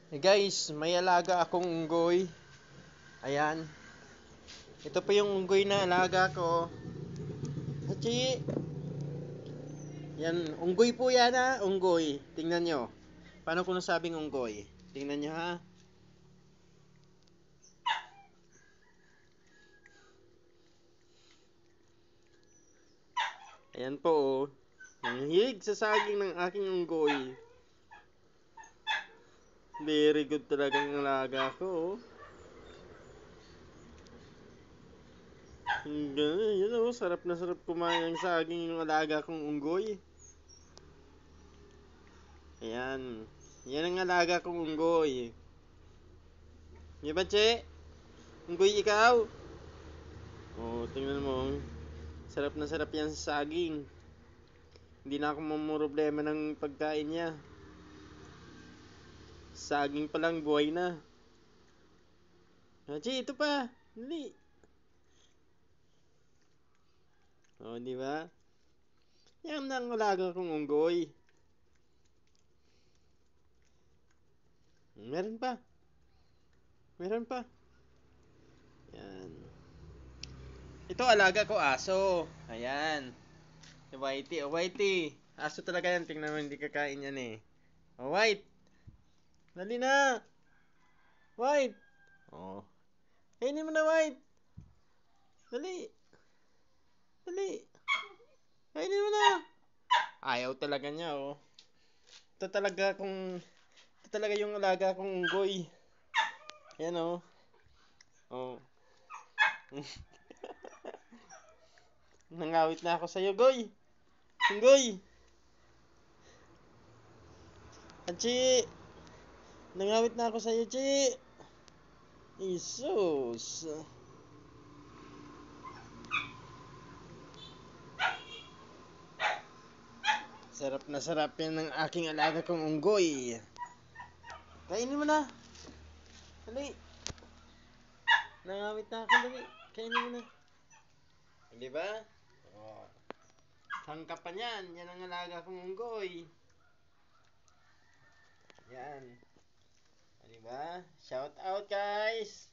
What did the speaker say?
Hey guys, may alaga akong unggoy. Ayan. Ito pa yung unggoy na alaga ko. Hachi! Yan, unggoy po yan ha. Unggoy. Tingnan nyo. Paano ko nasabing unggoy? Tingnan nyo ha. Ayan po oh. Ang hilig sa saging ng aking unggoy. Very good talaga yung alaga ko oh. Yan oh, sarap na sarap kumain ng saging yung alaga kong unggoy. Ayan. Yan ang alaga kong unggoy. Di ba, Che? Unggoy ikaw? Oh, tingnan mo. Sarap na sarap yan sa saging. Hindi na ako mamumroblema ng pagkain niya. Saging pa lang, buhay na. Che, ito pa. Dali. Oh, di ba? Yan ang alaga kong unggoy. Meron pa. Meron pa. Yan. Ito alaga ko aso. Ayan. Si Whitey. Oh, Whitey. Aso talaga yan. Tingnan mo, hindi kakain yan eh. Oh, White. Dali na. White. Oh. Kainin mo na, White. Dali. Dali. Kainin mo na. Ayaw talaga niya, oh. Ito talaga yung alaga kong unggoy. Yan, oh. Oh. Nangawit na ako sa'yo, Goy. Unggoy. Hachi. Nangawit na ako sa'yo, Chi. Isus. Sarap na sarap yan ng aking alaga kong unggoy. Kainin mo na. Dali. Nangawit na ako, dali. Kainin mo na. Di ba? Oh. Sangka pa niyan. Yan ang alaga kong unggoy. Yan. Di ba? Shout out guys.